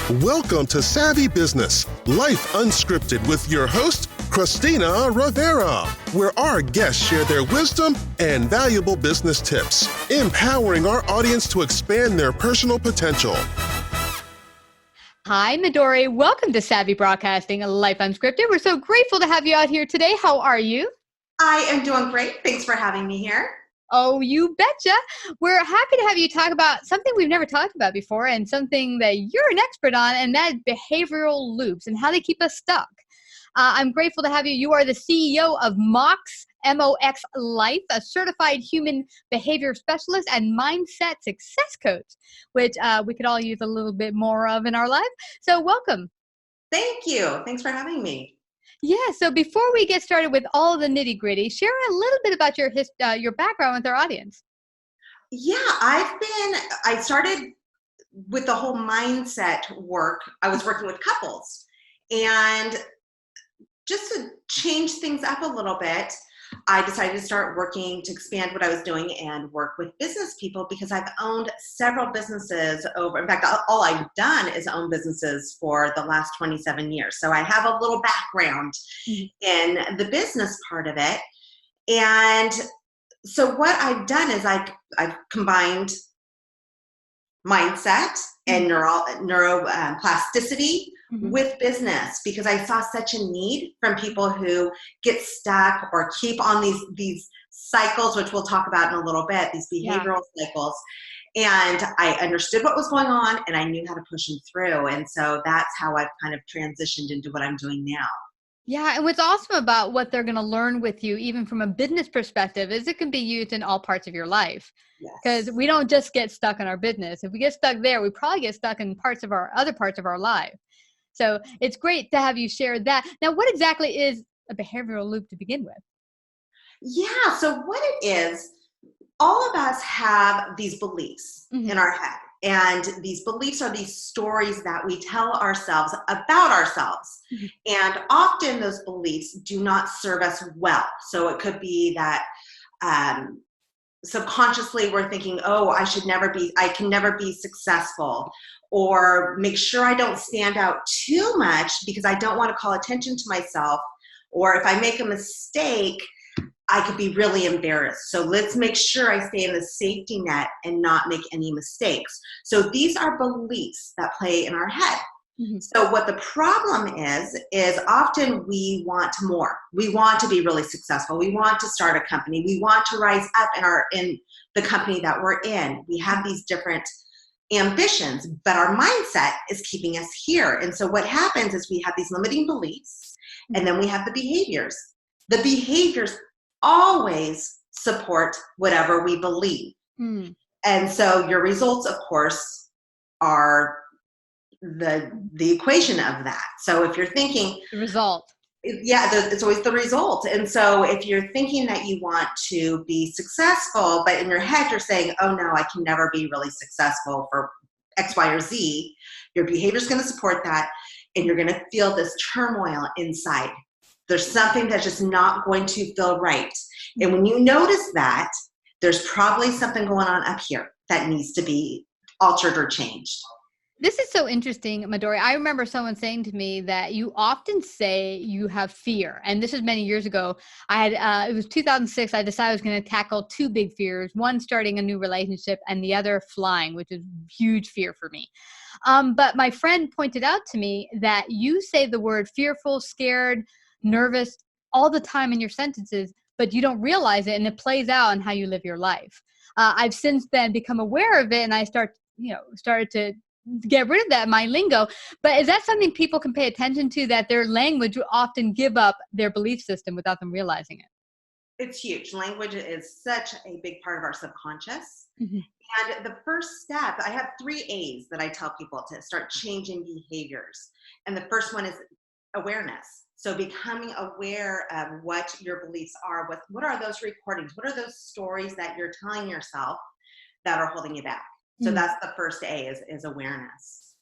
Welcome to Savvy Business, Life Unscripted with your host, Christina Rivera, where our guests share their wisdom and valuable business tips, empowering our audience to expand their personal potential. Hi, Midori. Welcome to Savvy Broadcasting, Life Unscripted. We're so grateful to have you out here today. How are you? I am doing great. Thanks for having me here. Oh, you betcha. We're happy to have you talk about something we've never talked about before and something that you're an expert on, and that's behavioral loops and how they keep us stuck. I'm grateful to have you. You are the CEO of MOX, M-O-X Life, a certified human behavior specialist and mindset success coach, which we could all use a little bit more of in our life. So welcome. Thank you. Thanks for having me. Yeah, so before we get started with all the nitty gritty, share a little bit about your background with our audience. Yeah, I started with the whole mindset work. I was working with couples, and just to change things up a little bit, I decided to start working to expand what I was doing and work with business people because I've owned several businesses in fact, all I've done is own businesses for the last 27 years. So I have a little background in the business part of it. And so what I've done is I've combined mindset and neuroplasticity with business because I saw such a need from people who get stuck or keep on these cycles, which we'll talk about in a little bit, these behavioral cycles. And I understood what was going on and I knew how to push them through. And so that's how I've kind of transitioned into what I'm doing now. Yeah, and what's awesome about what they're going to learn with you, even from a business perspective, is it can be used in all parts of your life. Because we don't just get stuck in our business. If we get stuck there, we probably get stuck in other parts of our life. So it's great to have you share that. Now, what exactly is a behavioral loop to begin with? Yeah, so what it is, all of us have these beliefs in our head. And these beliefs are these stories that we tell ourselves about ourselves. And often those beliefs do not serve us well. So it could be that subconsciously we're thinking, oh, I can never be successful, or make sure I don't stand out too much because I don't want to call attention to myself. Or if I make a mistake, I could be really embarrassed. So let's make sure I stay in the safety net and not make any mistakes. So these are beliefs that play in our head. So what the problem is often we want more. We want to be really successful. We want to start a company. We want to rise up in the company that we're in. We have these different ambitions, but our mindset is keeping us here. And so what happens is we have these limiting beliefs, and then we have the behaviors. The behaviors always support whatever we believe. And so your results, of course, are the equation of that. So if you're thinking the result, it's always the result. And so if you're thinking that you want to be successful, but in your head you're saying, oh no, I can never be really successful for X, Y, or Z, your behavior is going to support that, and you're going to feel this turmoil inside. There's something that's just not going to feel right. And when you notice that, there's probably something going on up here that needs to be altered or changed. This is so interesting, Midori. I remember someone saying to me that you often say you have fear. And this is many years ago. It was 2006. I decided I was going to tackle two big fears, one starting a new relationship and the other flying, which is a huge fear for me. But my friend pointed out to me that you say the word fearful, scared, nervous all the time in your sentences, but you don't realize it, and it plays out in how you live your life. I've since then become aware of it, and I started to get rid of that in my lingo. But is that something people can pay attention to, that their language will often give up their belief system without them realizing it? It's huge. Language is such a big part of our subconscious. And the first step, I have 3 A's that I tell people to start changing behaviors. And the first one is awareness. So becoming aware of what your beliefs are, what are those recordings? What are those stories that you're telling yourself that are holding you back? So that's the first A is awareness.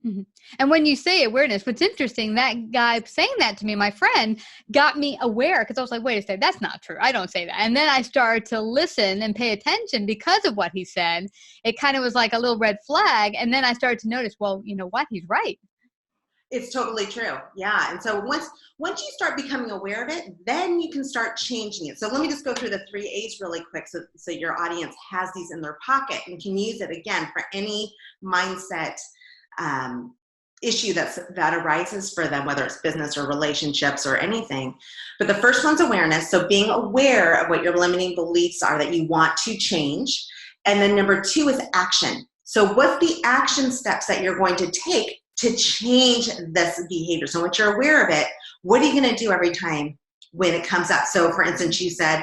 Mhm. And when you say awareness, what's interesting, that guy saying that to me, my friend, got me aware because I was like, wait a second, that's not true. I don't say that. And then I started to listen and pay attention because of what he said. It kind of was like a little red flag. And then I started to notice, well, you know what? He's right. It's totally true. Yeah. And so once you start becoming aware of it, then you can start changing it. So let me just go through the 3 A's really quick so your audience has these in their pocket and can use it again for any mindset issue that arises for them, whether it's business or relationships or anything. But the first one's awareness. So being aware of what your limiting beliefs are that you want to change. And then number 2 is action. So what's the action steps that you're going to take to change this behavior? So once you're aware of it, what are you going to do every time when it comes up? So for instance, you said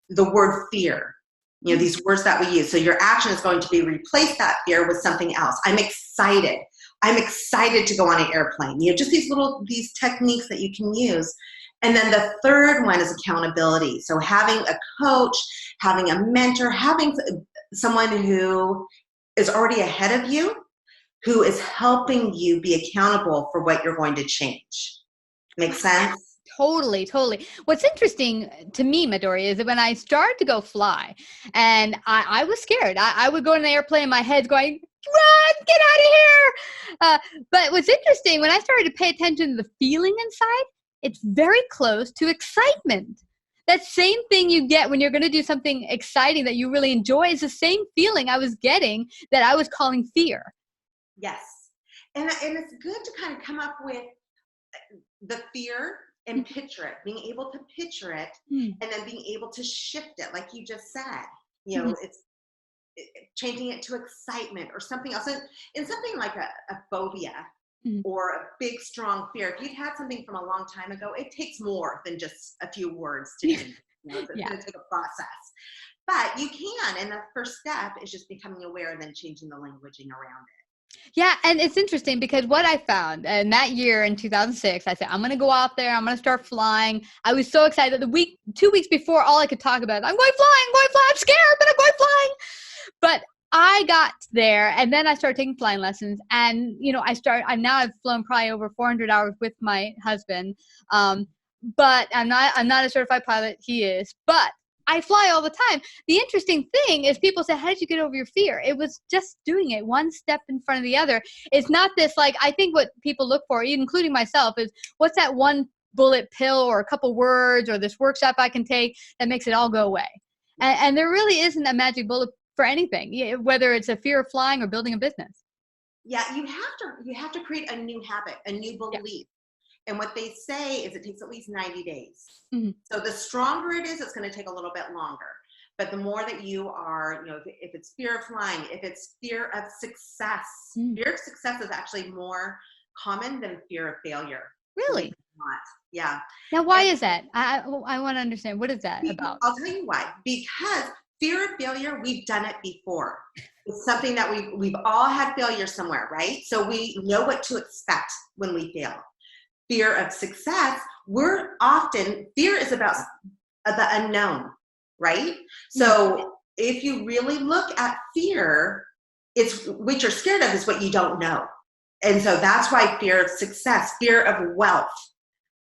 the word fear, these words that we use. So your action is going to be replace that fear with something else. I'm excited. I'm excited to go on an airplane. Just these techniques that you can use. And then the third one is accountability. So having a coach, having a mentor, having someone who is already ahead of you, who is helping you be accountable for what you're going to change. Make sense? Totally, totally. What's interesting to me, Midori, is that when I started to go fly, and I was scared. I would go in the airplane, my head's going, run, get out of here. But what's interesting, when I started to pay attention to the feeling inside, it's very close to excitement. That same thing you get when you're going to do something exciting that you really enjoy is the same feeling I was getting that I was calling fear. Yes. And it's good to kind of come up with the fear and picture it, being able to picture it and then being able to shift it, like you just said. It's changing it to excitement or something else. And something like a phobia or a big, strong fear, if you've had something from a long time ago, it takes more than just a few words to change. It's going to take a process. But you can, and the first step is just becoming aware and then changing the languaging around it. Yeah, and it's interesting because what I found in that year in 2006, I said, I'm going to go out there. I'm going to start flying. I was so excited. 2 weeks before, all I could talk about, I'm going flying, I'm scared, but I'm going flying. But I got there, and then I started taking flying lessons. And, I've flown probably over 400 hours with my husband. But I'm not a certified pilot. He is. But I fly all the time. The interesting thing is people say, how did you get over your fear? It was just doing it one step in front of the other. It's not this, I think what people look for, including myself, is what's that one bullet pill or a couple words or this workshop I can take that makes it all go away. And there really isn't a magic bullet for anything, whether it's a fear of flying or building a business. Yeah, you have to create a new habit, a new belief. Yeah. And what they say is it takes at least 90 days. Mm-hmm. So the stronger it is, it's going to take a little bit longer. But the more that you are, if it's fear of flying, if it's fear of success, fear of success is actually more common than fear of failure. Really? Yeah. Now, why is that? I want to understand. What is that about? I'll tell you why. Because fear of failure, we've done it before. It's something that we've all had failure somewhere, right? So we know what to expect when we fail. Fear of success, fear is about the unknown, right? So if you really look at fear, it's what you're scared of is what you don't know. And so that's why fear of success, fear of wealth.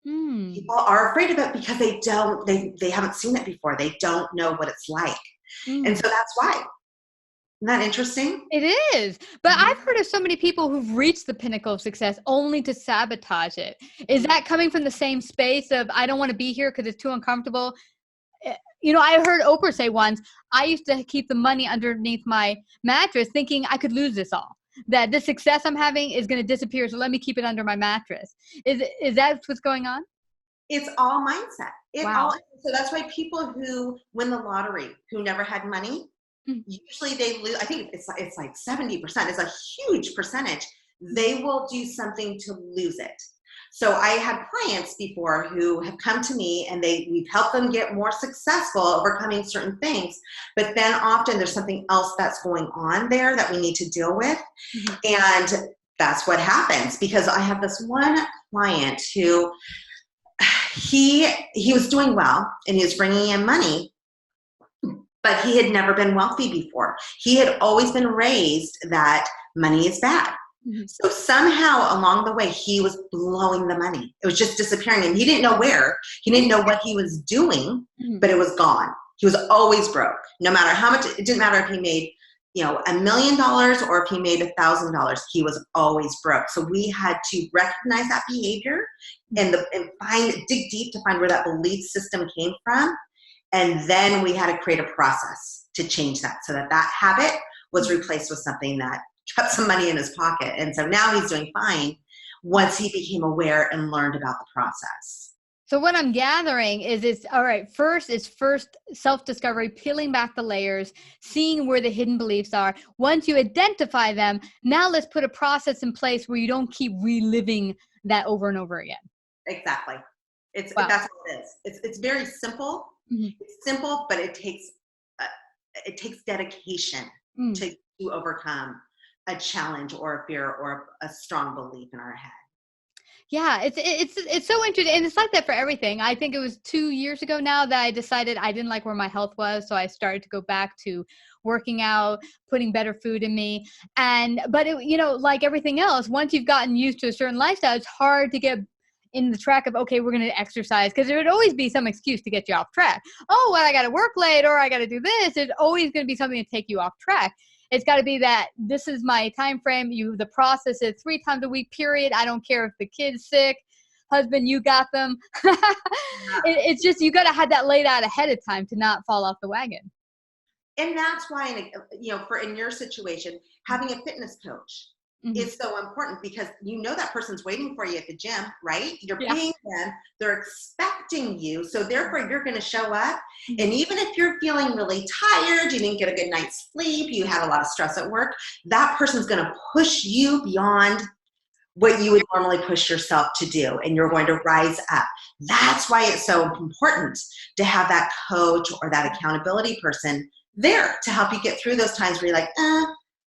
People are afraid of it because they haven't seen it before. They don't know what it's like. And so that's why. Isn't that interesting? It is. But I've heard of so many people who've reached the pinnacle of success only to sabotage it. Is that coming from the same space of, I don't want to be here because it's too uncomfortable? I heard Oprah say once, I used to keep the money underneath my mattress thinking I could lose this all. That the success I'm having is going to disappear, so let me keep it under my mattress. Is that what's going on? It's all mindset. Wow. So that's why people who win the lottery, who never had money, usually they lose. I think it's like 70%. It's a huge percentage. They will do something to lose it. So I had clients before who have come to me and we've helped them get more successful overcoming certain things. But then often there's something else that's going on there that we need to deal with. And that's what happens, because I have this one client who he was doing well and he was bringing in money, but he had never been wealthy before. He had always been raised that money is bad. Mhm. So somehow along the way, he was blowing the money. It was just disappearing, and he didn't know where. He didn't know what he was doing, Mhm. but it was gone. He was always broke, no matter how much. It didn't matter if he made, $1 million or if he made $1,000. He was always broke. So we had to recognize that behavior and dig deep to find where that belief system came from, and then we had to create a process to change that so that that habit was replaced with something that kept some money in his pocket. And so now he's doing fine once he became aware and learned about the process. So what I'm gathering is it's all right. First self-discovery, peeling back the layers, seeing where the hidden beliefs are. Once you identify them, now let's put a process in place where you don't keep reliving that over and over again. Exactly. Wow. That's what it is. It's very simple. Mhm. It's simple, but it takes dedication Mm. to overcome a challenge or a fear or a strong belief in our head. Yeah, it's so interesting, and it's like that for everything. I think it was 2 years ago now that I decided I didn't like where my health was, so I started to go back to working out, putting better food in me, but like everything else, once you've gotten used to a certain lifestyle, it's hard to get in the track of, okay, we're going to exercise, because there would always be some excuse to get you off track. Oh, well, I got to work late, or I got to do this. There's always going to be something to take you off track. It's got to be that this is my time frame. The process is 3 times a week, period. I don't care if the kid's sick. Husband, you got them. It's just, you got to have that laid out ahead of time to not fall off the wagon. And that's why, in your situation, having a fitness coach is so important, because that person's waiting for you at the gym, right? You're paying them, they're expecting you, so therefore you're going to show up. And even if you're feeling really tired, you didn't get a good night's sleep, you had a lot of stress at work, that person's going to push you beyond what you would normally push yourself to do, and you're going to rise up. That's why it's so important to have that coach or that accountability person there to help you get through those times where you're like,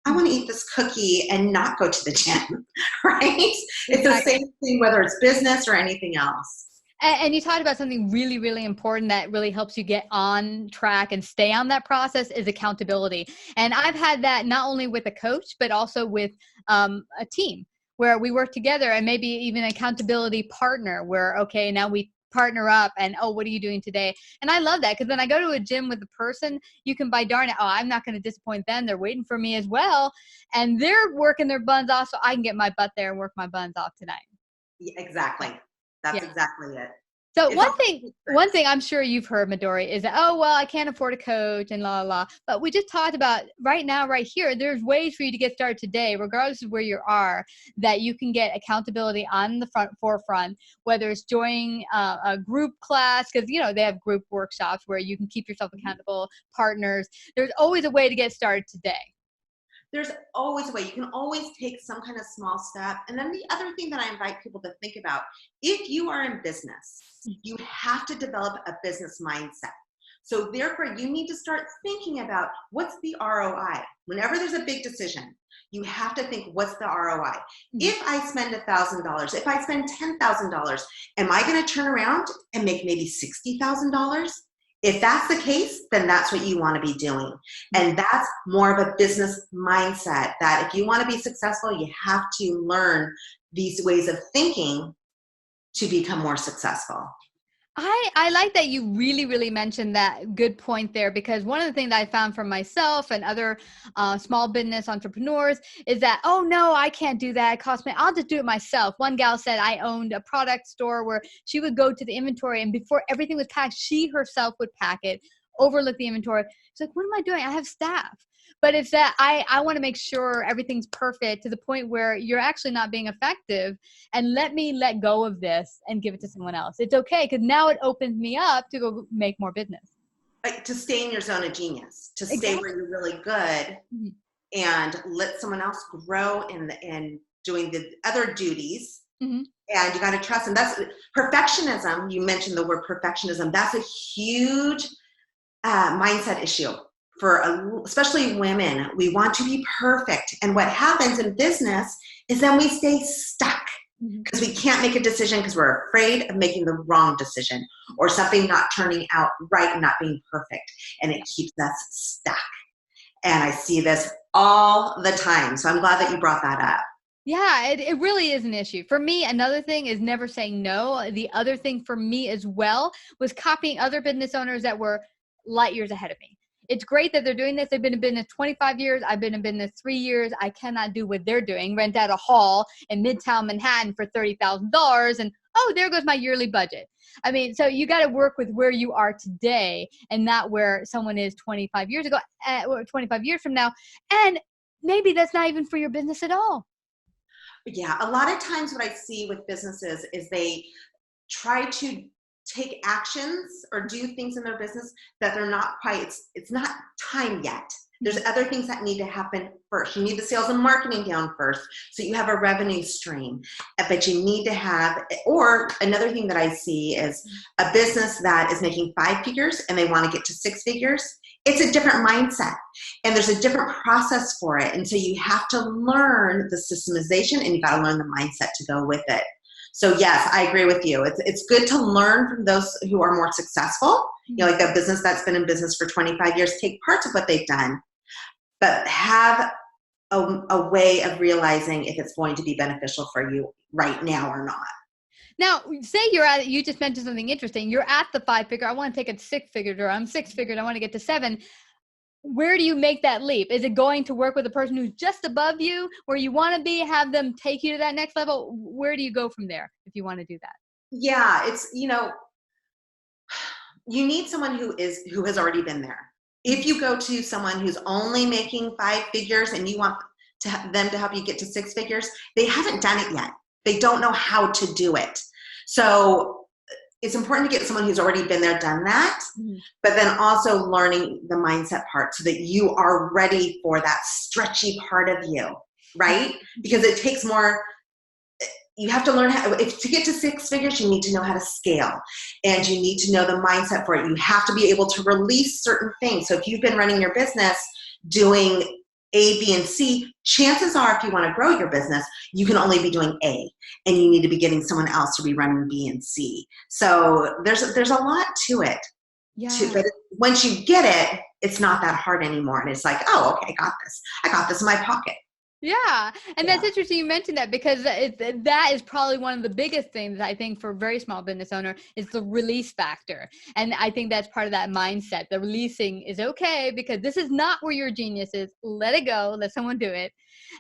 I want to eat this cookie and not go to the gym, right? It's the same thing, whether it's business or anything else. And you talked about something really, really important that really helps you get on track and stay on that process is accountability. And I've had that not only with a coach, but also with a team where we work together, and maybe even an accountability partner where, okay, now we partner up and, oh, what are you doing today? And I love that, because when I go to a gym with a person, you can by darn it, oh, I'm not going to disappoint them. They're waiting for me as well. And they're working their buns off, so I can get my butt there and work my buns off tonight. Yeah, exactly. That's exactly it. So one thing I'm sure you've heard, Midori, is that, oh, well, I can't afford a coach and la, la, la. But we just talked about right now, right here, there's ways for you to get started today, regardless of where you are, that you can get accountability on the forefront, whether it's joining a group class, because, they have group workshops where you can keep yourself accountable, partners. There's always a way to get started today. There's always a way. You can always take some kind of small step. And then the other thing that I invite people to think about, if you are in business, you have to develop a business mindset. So therefore, you need to start thinking about, what's the ROI? Whenever there's a big decision, you have to think, what's the ROI? If I spend $1,000, if I spend $10,000, am I going to turn around and make maybe $60,000? If that's the case, then that's what you want to be doing. And that's more of a business mindset, that if you want to be successful, you have to learn these ways of thinking to become more successful. I like that you really, really mentioned that good point there, because one of the things that I found for myself and other small business entrepreneurs is that, oh, no, I can't do that. It costs me. I'll just do it myself. One gal said I owned a product store where she would go to the inventory, and before everything was packed, she herself would pack it, overlook the inventory. She's like, what am I doing? I have staff. But it's that I want to make sure everything's perfect to the point where you're actually not being effective, and let me let go of this and give it to someone else. It's okay, because now it opens me up to go make more business. Like, to stay in your zone of genius, to stay where you're really good, and let someone else grow in doing the other duties. And you got to trust them. That's perfectionism. You mentioned the word perfectionism. That's a huge mindset issue. Especially women, we want to be perfect. And what happens in business is then we stay stuck because we can't make a decision because we're afraid of making the wrong decision or something not turning out right and not being perfect. And it keeps us stuck. And I see this all the time. So I'm glad that you brought that up. Yeah, it really is an issue. For me, another thing is never saying no. The other thing for me as well was copying other business owners that were light years ahead of me. It's great that they're doing this. They've been in business 25 years. I've been in business 3 years. I cannot do what they're doing. Rent out a hall in Midtown Manhattan for $30,000. And oh, there goes my yearly budget. I mean, so you got to work with where you are today and not where someone is 25 years ago, or 25 years from now. And maybe that's not even for your business at all. Yeah, a lot of times what I see with businesses is they try to take actions or do things in their business that they're not quite, it's not time yet. There's other things that need to happen first. You need the sales and marketing down first so you have a revenue stream. But you need to have, or another thing that I see is a business that is making 5 figures and they want to get to 6 figures. It's a different mindset and there's a different process for it. And so you have to learn the systemization and you got to learn the mindset to go with it. So yes, I agree with you. It's good to learn from those who are more successful, you know, like a business that's been in business for 25 years, take parts of what they've done, but have a way of realizing if it's going to be beneficial for you right now or not. Now, say you just mentioned something interesting. You're at the 5 figure. I want to take it 6 figure, or I'm 6 figured. I want to get to 7. Where do you make that leap? Is it going to work with a person who's just above you, where you want to be, have them take you to that next level? Where do you go from there if you want to do that? Yeah, it's, you know, you need someone who has already been there. If you go to someone who's only making 5 figures and you want them to help you get to 6 figures, they haven't done it yet. They don't know how to do it. So it's important to get someone who's already been there, done that, but then also learning the mindset part so that you are ready for that stretchy part of you, right? Because it takes more. You have to learn how, to get to 6 figures, you need to know how to scale and you need to know the mindset for it. You have to be able to release certain things. So if you've been running your business doing A, B, and C, chances are if you want to grow your business, you can only be doing A and you need to be getting someone else to be running B and C. So there's a lot to it. Yeah. But once you get it, it's not that hard anymore. And it's like, oh, okay, I got this. I got this in my pocket. Yeah. And that's interesting you mentioned that because that is probably one of the biggest things I think for a very small business owner is the release factor. And I think that's part of that mindset. The releasing is okay because this is not where your genius is. Let it go. Let someone do it.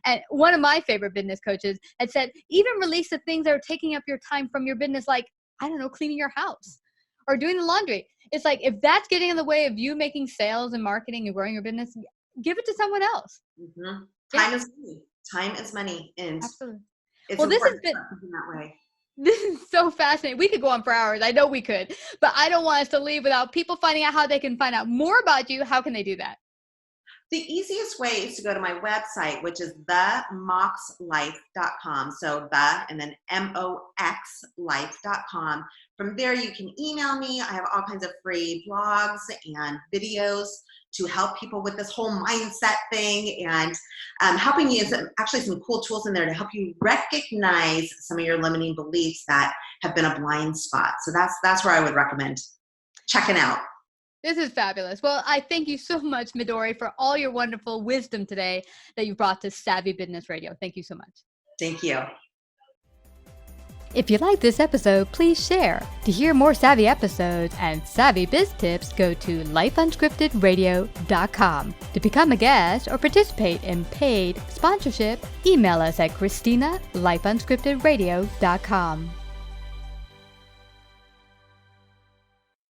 And one of my favorite business coaches had said, even release the things that are taking up your time from your business, like, I don't know, cleaning your house or doing the laundry. It's like, if that's getting in the way of you making sales and marketing and growing your business, give it to someone else. Mm-hmm. Time is money. Time is money. And absolutely. It's well, this has been that way. This is so fascinating. We could go on for hours. I know we could, but I don't want us to leave without people finding out how they can find out more about you. How can they do that? The easiest way is to go to my website, which is themoxlife.com. So and then moxlife.com. From there, you can email me. I have all kinds of free blogs and videos to help people with this whole mindset thing, and helping you actually some cool tools in there to help you recognize some of your limiting beliefs that have been a blind spot. So that's where I would recommend checking out. This is fabulous. Well, I thank you so much, Midori, for all your wonderful wisdom today that you brought to Savvy Business Radio. Thank you so much. Thank you. If you like this episode, please share. To hear more Savvy episodes and Savvy Biz tips, go to lifeunscriptedradio.com. To become a guest or participate in paid sponsorship, email us at Christina@lifeunscriptedradio.com.